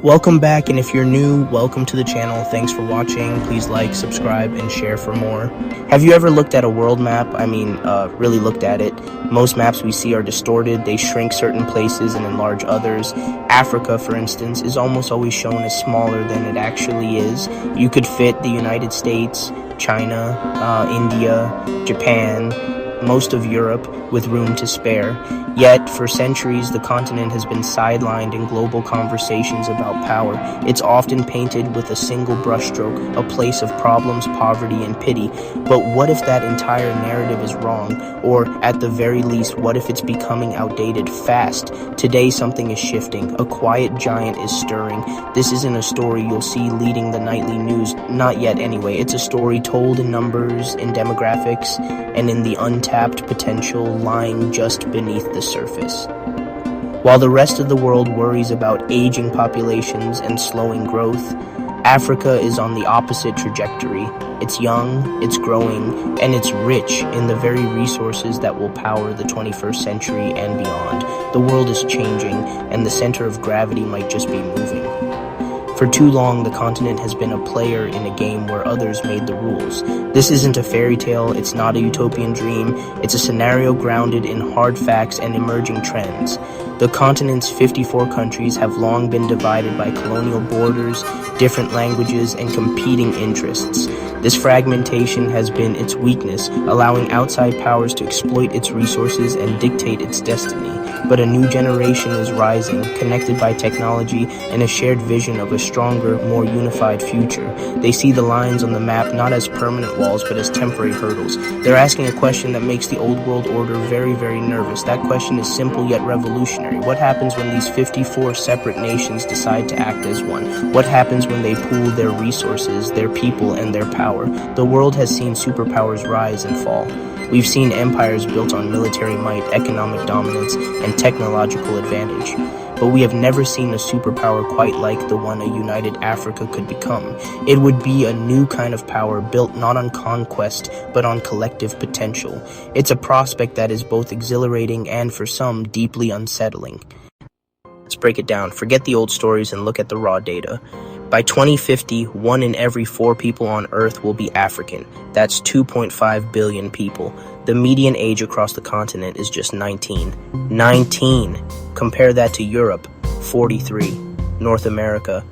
Welcome back, and if you're new, welcome to the channel. Thanks for watching. Please like, subscribe, and share for more. Have you ever looked at a world map? Really looked at it. Most maps we see are distorted. They shrink certain places and enlarge others. Africa, for instance, is almost always shown as smaller than it actually is. You could fit the United States, China, India, Japan, most of Europe with room to spare. Yet, for centuries, the continent has been sidelined in global conversations about power. It's often painted with a single brushstroke, a place of problems, poverty, and pity. But what if that entire narrative is wrong? Or, at the very least, what if it's becoming outdated fast? Today, something is shifting. A quiet giant is stirring. This isn't a story you'll see leading the nightly news. Not yet, anyway. It's a story told in numbers, in demographics, and in the untapped potential lying just beneath the surface. While the rest of the world worries about aging populations and slowing growth, Africa is on the opposite trajectory. It's young, it's growing, and it's rich in the very resources that will power the 21st century and beyond. The world is changing, and the center of gravity might just be moving. For too long, the continent has been a player in a game where others made the rules. This isn't a fairy tale, it's not a utopian dream, it's a scenario grounded in hard facts and emerging trends. The continent's 54 countries have long been divided by colonial borders, different languages, and competing interests. This fragmentation has been its weakness, allowing outside powers to exploit its resources and dictate its destiny. But a new generation is rising, connected by technology and a shared vision of a stronger, more unified future. They see the lines on the map not as permanent walls, but as temporary hurdles. They're asking a question that makes the old world order very, very nervous. That question is simple yet revolutionary. What happens when these 54 separate nations decide to act as one? What happens when they pool their resources, their people, and their power? The world has seen superpowers rise and fall. We've seen empires built on military might, economic dominance, and technological advantage. But we have never seen a superpower quite like the one a united Africa could become. It would be a new kind of power built not on conquest, but on collective potential. It's a prospect that is both exhilarating and, for some, deeply unsettling. Let's break it down. Forget the old stories and look at the raw data. By 2050, 1 in every 4 people on Earth will be African. That's 2.5 billion people. The median age across the continent is just 19. 19! Compare that to Europe, 43. North America,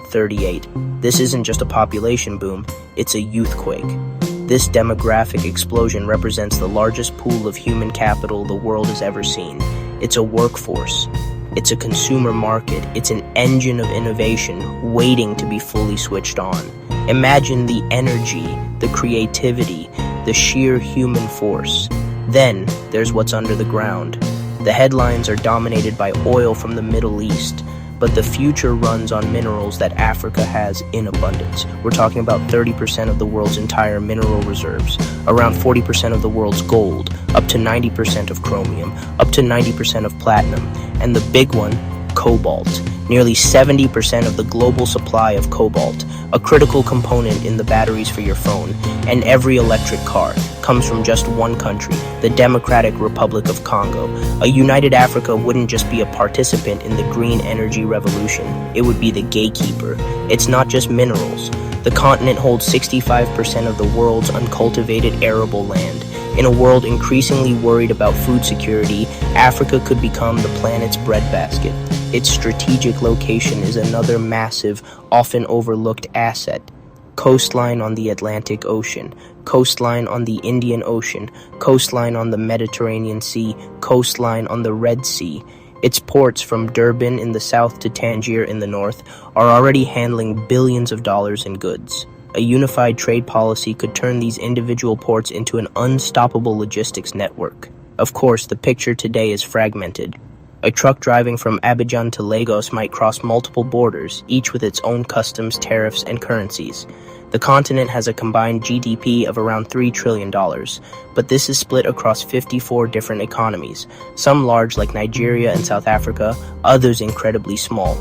38. This isn't just a population boom, it's a youthquake. This demographic explosion represents the largest pool of human capital the world has ever seen. It's a workforce. It's a consumer market. It's an engine of innovation waiting to be fully switched on. Imagine the energy, the creativity, the sheer human force. Then there's what's under the ground. The headlines are dominated by oil from the Middle East, but the future runs on minerals that Africa has in abundance. We're talking about 30% of the world's entire mineral reserves, around 40% of the world's gold, up to 90% of chromium, up to 90% of platinum, and the big one, cobalt. Nearly 70% of the global supply of cobalt, a critical component in the batteries for your phone, and every electric car comes from just one country, the Democratic Republic of Congo. A united Africa wouldn't just be a participant in the green energy revolution, it would be the gatekeeper. It's not just minerals. The continent holds 65% of the world's uncultivated arable land. In a world increasingly worried about food security, Africa could become the planet's breadbasket. Its strategic location is another massive, often overlooked asset. Coastline on the Atlantic Ocean, coastline on the Indian Ocean, coastline on the Mediterranean Sea, coastline on the Red Sea. Its ports from Durban in the south to Tangier in the north are already handling billions of dollars in goods. A unified trade policy could turn these individual ports into an unstoppable logistics network. Of course, the picture today is fragmented. A truck driving from Abidjan to Lagos might cross multiple borders, each with its own customs, tariffs, and currencies. The continent has a combined GDP of around $3 trillion, but this is split across 54 different economies, some large like Nigeria and South Africa, others incredibly small.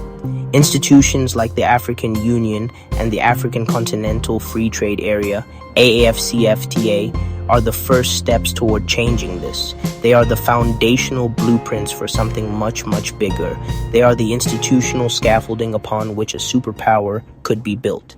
Institutions like the African Union and the African Continental Free Trade Area, AAFCFTA, are the first steps toward changing this. They are the foundational blueprints for something much, much bigger. They are the institutional scaffolding upon which a superpower could be built.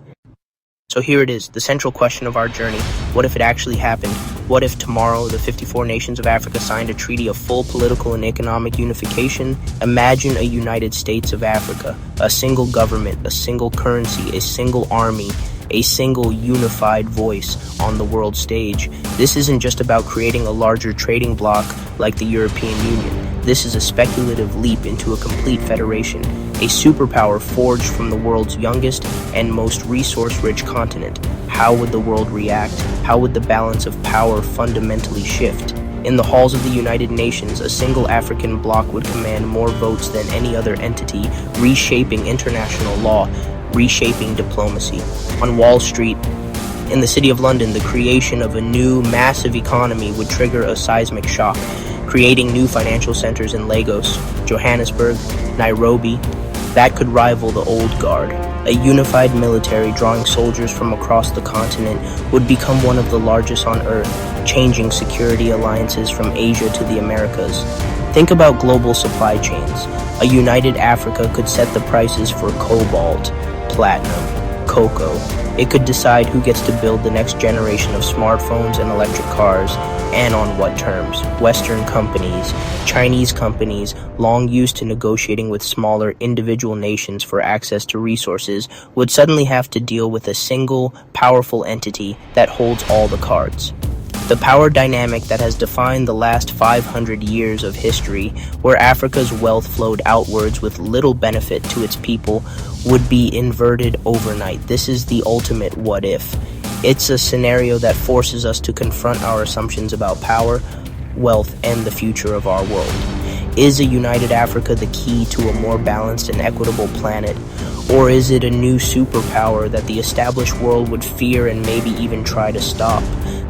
So here it is, the central question of our journey. What if it actually happened? What if tomorrow the 54 nations of Africa signed a treaty of full political and economic unification? Imagine a United States of Africa, a single government, a single currency, a single army, a single unified voice on the world stage. This isn't just about creating a larger trading bloc like the European Union. This is a speculative leap into a complete federation, a superpower forged from the world's youngest and most resource-rich continent. How would the world react? How would the balance of power fundamentally shift? In the halls of the United Nations, a single African bloc would command more votes than any other entity, reshaping international law, reshaping diplomacy. On Wall Street, in the City of London, the creation of a new massive economy would trigger a seismic shock, creating new financial centers in Lagos, Johannesburg, Nairobi, that could rival the old guard. A unified military drawing soldiers from across the continent would become one of the largest on Earth, changing security alliances from Asia to the Americas. Think about global supply chains. A united Africa could set the prices for cobalt, platinum, cocoa. It could decide who gets to build the next generation of smartphones and electric cars, and on what terms. Western companies, Chinese companies, long used to negotiating with smaller individual nations for access to resources, would suddenly have to deal with a single, powerful entity that holds all the cards. The power dynamic that has defined the last 500 years of history, where Africa's wealth flowed outwards with little benefit to its people, would be inverted overnight. This is the ultimate what if. It's a scenario that forces us to confront our assumptions about power, wealth, and the future of our world. Is a united Africa the key to a more balanced and equitable planet? Or is it a new superpower that the established world would fear and maybe even try to stop?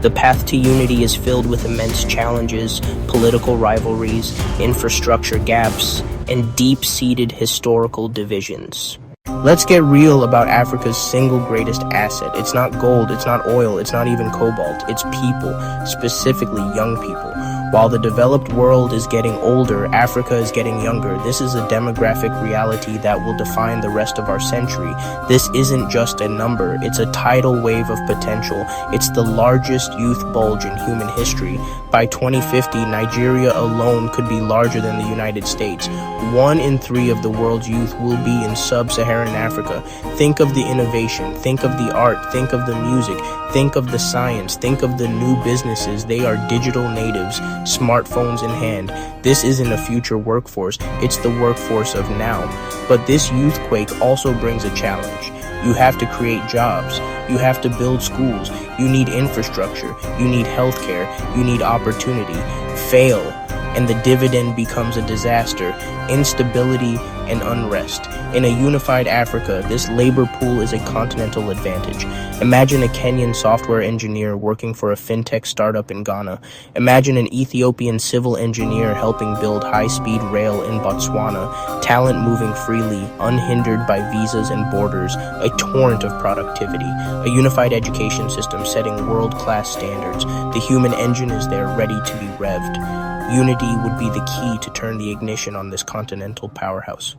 The path to unity is filled with immense challenges, political rivalries, infrastructure gaps, and deep-seated historical divisions. Let's get real about Africa's single greatest asset. It's not gold, it's not oil, it's not even cobalt. It's people, specifically young people. While the developed world is getting older, Africa is getting younger. This is a demographic reality that will define the rest of our century. This isn't just a number, it's a tidal wave of potential. It's the largest youth bulge in human history. By 2050, Nigeria alone could be larger than the United States. 1 in 3 of the world's youth will be in sub-Saharan Africa. Think of the innovation, think of the art, think of the music, think of the science, think of the new businesses. They are digital natives, smartphones in hand. This isn't a future workforce, it's the workforce of now. But this youthquake also brings a challenge. You have to create jobs. You have to build schools. You need infrastructure. You need healthcare. You need opportunity. Fail, and the dividend becomes a disaster, instability, and unrest. In a unified Africa, this labor pool is a continental advantage. Imagine a Kenyan software engineer working for a fintech startup in Ghana. Imagine an Ethiopian civil engineer helping build high-speed rail in Botswana. Talent moving freely, unhindered by visas and borders, a torrent of productivity. A unified education system setting world-class standards. The human engine is there, ready to be revved. Unity would be the key to turn the ignition on this continental powerhouse.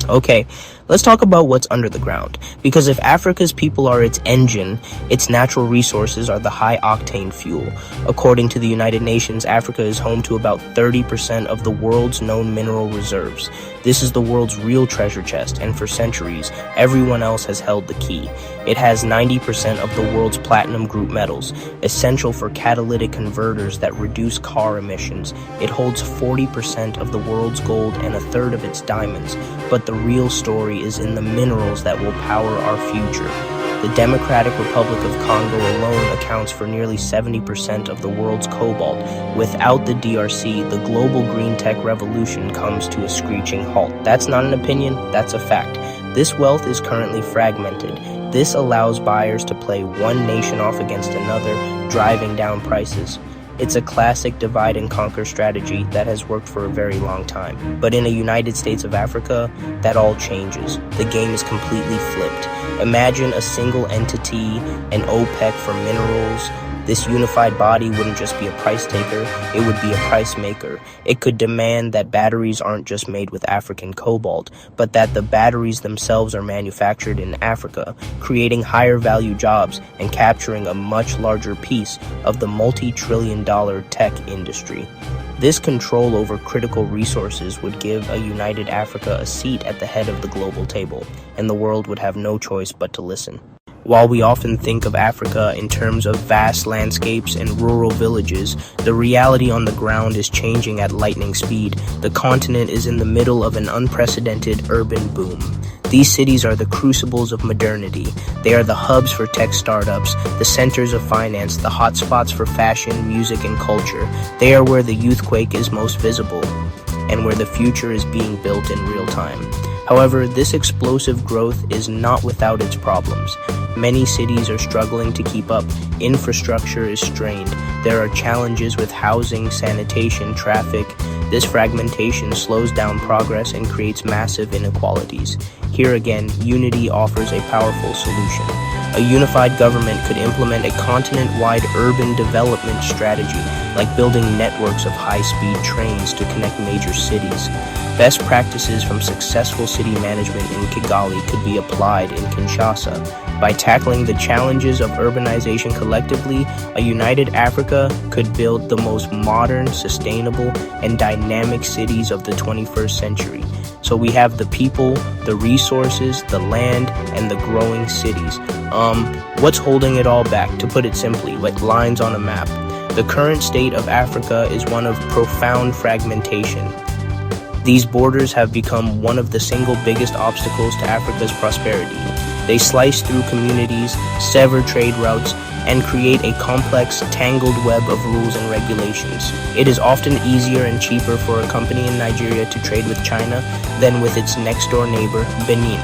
Okay, let's talk about what's under the ground. Because if Africa's people are its engine, its natural resources are the high-octane fuel. According to the United Nations, Africa is home to about 30% of the world's known mineral reserves. This is the world's real treasure chest, and for centuries, everyone else has held the key. It has 90% of the world's platinum group metals, essential for catalytic converters that reduce car emissions. It holds 40% of the world's gold and a third of its diamonds. But the real story is in the minerals that will power our future. The Democratic Republic of Congo alone accounts for nearly 70% of the world's cobalt. Without the DRC, the global green tech revolution comes to a screeching halt. That's not an opinion, that's a fact. This wealth is currently fragmented. This allows buyers to play one nation off against another, driving down prices. It's a classic divide and conquer strategy that has worked for a very long time. But in a United States of Africa, that all changes. The game is completely flipped. Imagine a single entity, an OPEC for minerals, This unified body wouldn't just be a price taker, it would be a price maker. It could demand that batteries aren't just made with African cobalt, but that the batteries themselves are manufactured in Africa, creating higher value jobs and capturing a much larger piece of the multi-trillion-dollar tech industry. This control over critical resources would give a united Africa a seat at the head of the global table, and the world would have no choice but to listen. While we often think of Africa in terms of vast landscapes and rural villages, the reality on the ground is changing at lightning speed. The continent is in the middle of an unprecedented urban boom. These cities are the crucibles of modernity. They are the hubs for tech startups, the centers of finance, the hotspots for fashion, music, and culture. They are where the youthquake is most visible, and where the future is being built in real time. However, this explosive growth is not without its problems. Many cities are struggling to keep up. Infrastructure is strained. There are challenges with housing, sanitation, traffic. This fragmentation slows down progress and creates massive inequalities. Here again, unity offers a powerful solution. A unified government could implement a continent-wide urban development strategy, like building networks of high-speed trains to connect major cities. Best practices from successful city management in Kigali could be applied in Kinshasa. By tackling the challenges of urbanization collectively, a united Africa could build the most modern, sustainable, and dynamic cities of the 21st century. So we have the people, the resources, the land, and the growing cities. What's holding it all back? To put it simply, like lines on a map. The current state of Africa is one of profound fragmentation. These borders have become one of the single biggest obstacles to Africa's prosperity. They slice through communities, sever trade routes, and create a complex, tangled web of rules and regulations. It is often easier and cheaper for a company in Nigeria to trade with China than with its next-door neighbor, Benin.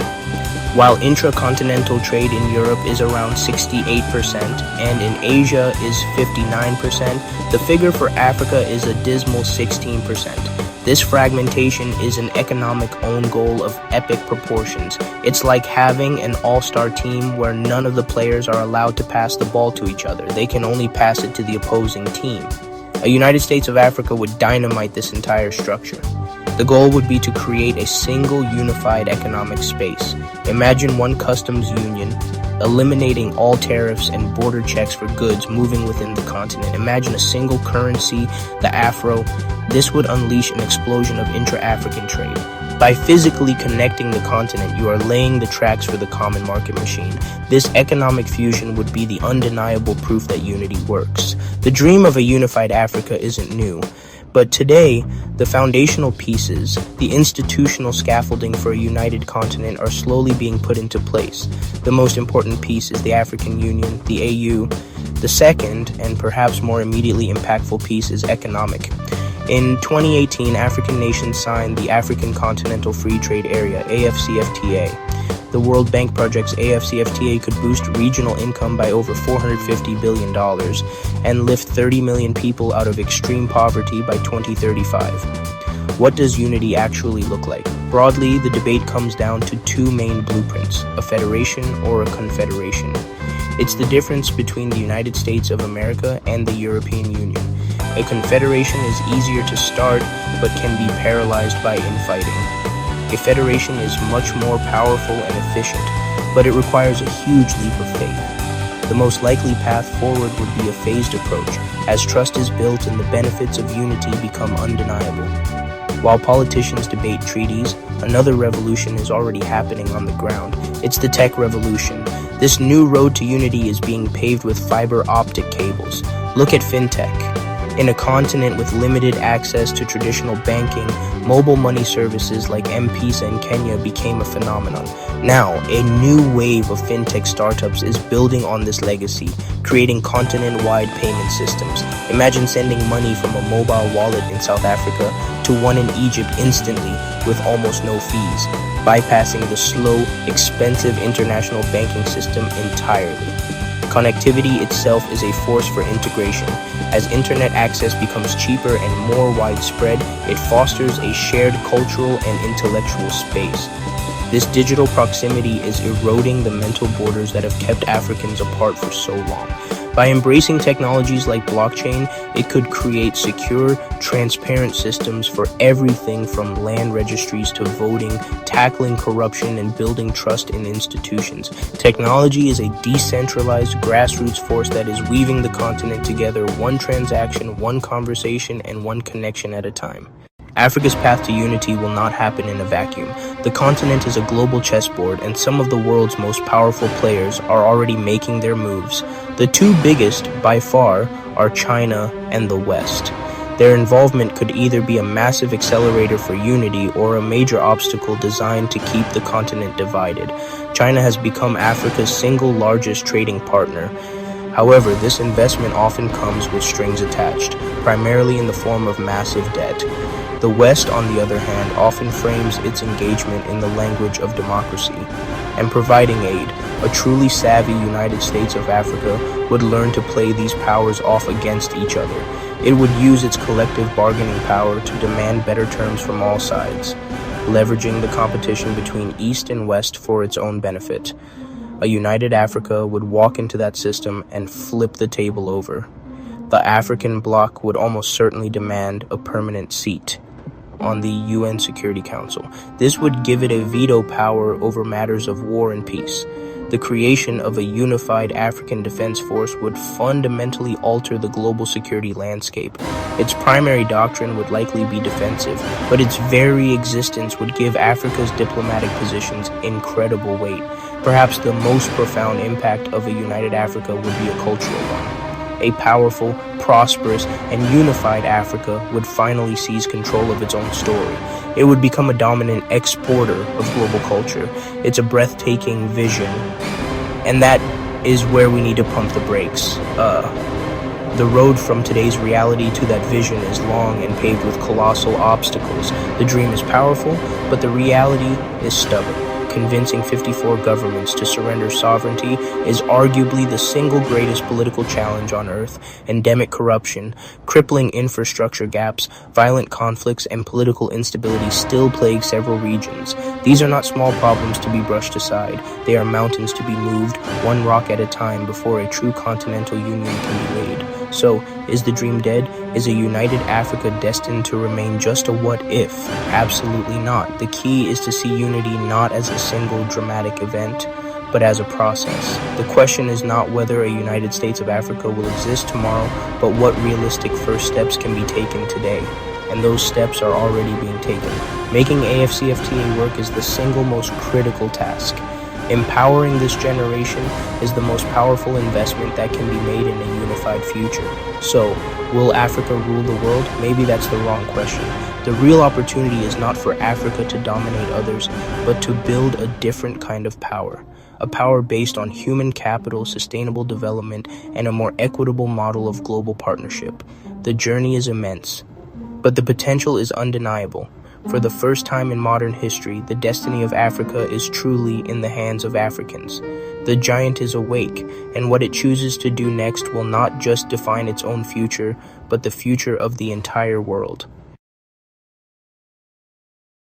While intracontinental trade in Europe is around 68% and in Asia is 59%, the figure for Africa is a dismal 16%. This fragmentation is an economic own goal of epic proportions. It's like having an all-star team where none of the players are allowed to pass the ball to each other. They can only pass it to the opposing team. A United States of Africa would dynamite this entire structure. The goal would be to create a single unified economic space. Imagine one customs union, eliminating all tariffs and border checks for goods moving within the continent. Imagine a single currency, the Afro. This would unleash an explosion of intra-African trade. By physically connecting the continent, you are laying the tracks for the common market machine. This economic fusion would be the undeniable proof that unity works. The dream of a unified Africa isn't new. But today, the foundational pieces, the institutional scaffolding for a united continent are slowly being put into place. The most important piece is the African Union, the AU. The second, and perhaps more immediately impactful piece, is economic. In 2018, African nations signed the African Continental Free Trade Area, AFCFTA. The World Bank projects AFCFTA could boost regional income by over $450 billion and lift 30 million people out of extreme poverty by 2035. What does unity actually look like? Broadly, the debate comes down to two main blueprints, a federation or a confederation. It's the difference between the United States of America and the European Union. A confederation is easier to start, but can be paralyzed by infighting. A federation is much more powerful and efficient, but it requires a huge leap of faith. The most likely path forward would be a phased approach, as trust is built and the benefits of unity become undeniable. While politicians debate treaties, another revolution is already happening on the ground. It's the tech revolution. This new road to unity is being paved with fiber optic cables. Look at fintech. In a continent with limited access to traditional banking, mobile money services like M-Pesa in Kenya became a phenomenon. Now, a new wave of fintech startups is building on this legacy, creating continent-wide payment systems. Imagine sending money from a mobile wallet in South Africa to one in Egypt instantly with almost no fees, bypassing the slow, expensive international banking system entirely. Connectivity itself is a force for integration. As internet access becomes cheaper and more widespread, it fosters a shared cultural and intellectual space. This digital proximity is eroding the mental borders that have kept Africans apart for so long. By embracing technologies like blockchain, it could create secure, transparent systems for everything from land registries to voting, tackling corruption, and building trust in institutions. Technology is a decentralized grassroots force that is weaving the continent together, one transaction, one conversation, and one connection at a time. Africa's path to unity will not happen in a vacuum. The continent is a global chessboard, and some of the world's most powerful players are already making their moves. The two biggest, by far, are China and the West. Their involvement could either be a massive accelerator for unity or a major obstacle designed to keep the continent divided. China has become Africa's single largest trading partner. However, this investment often comes with strings attached, primarily in the form of massive debt. The West, on the other hand, often frames its engagement in the language of democracy and providing aid. A truly savvy United States of Africa would learn to play these powers off against each other. It would use its collective bargaining power to demand better terms from all sides, leveraging the competition between East and West for its own benefit. A united Africa would walk into that system and flip the table over. The African bloc would almost certainly demand a permanent seat on the UN Security Council. This would give it a veto power over matters of war and peace. The creation of a unified African defense force would fundamentally alter the global security landscape. Its primary doctrine would likely be defensive, but its very existence would give Africa's diplomatic positions incredible weight. Perhaps the most profound impact of a united Africa would be a cultural one. A powerful, prosperous, and unified Africa would finally seize control of its own story. It would become a dominant exporter of global culture. It's a breathtaking vision, and that is where we need to pump the brakes. The road from today's reality to that vision is long and paved with colossal obstacles. The dream is powerful, but the reality is stubborn. Convincing 54 governments to surrender sovereignty is arguably the single greatest political challenge on earth. Endemic corruption, crippling infrastructure gaps, violent conflicts, and political instability still plague several regions. These are not small problems to be brushed aside. They are mountains to be moved, one rock at a time, before a true continental union can be laid. So, is the dream dead? Is a united Africa destined to remain just a what-if? Absolutely not. The key is to see unity not as a single dramatic event, but as a process. The question is not whether a United States of Africa will exist tomorrow, but what realistic first steps can be taken today. And those steps are already being taken. Making AFCFTA work is the single most critical task. Empowering this generation is the most powerful investment that can be made in a unified future. So, will Africa rule the world? Maybe that's the wrong question. The real opportunity is not for Africa to dominate others, but to build a different kind of power. A power based on human capital, sustainable development, and a more equitable model of global partnership. The journey is immense, but the potential is undeniable. For the first time in modern history, the destiny of Africa is truly in the hands of Africans. The giant is awake, and what it chooses to do next will not just define its own future, but the future of the entire world.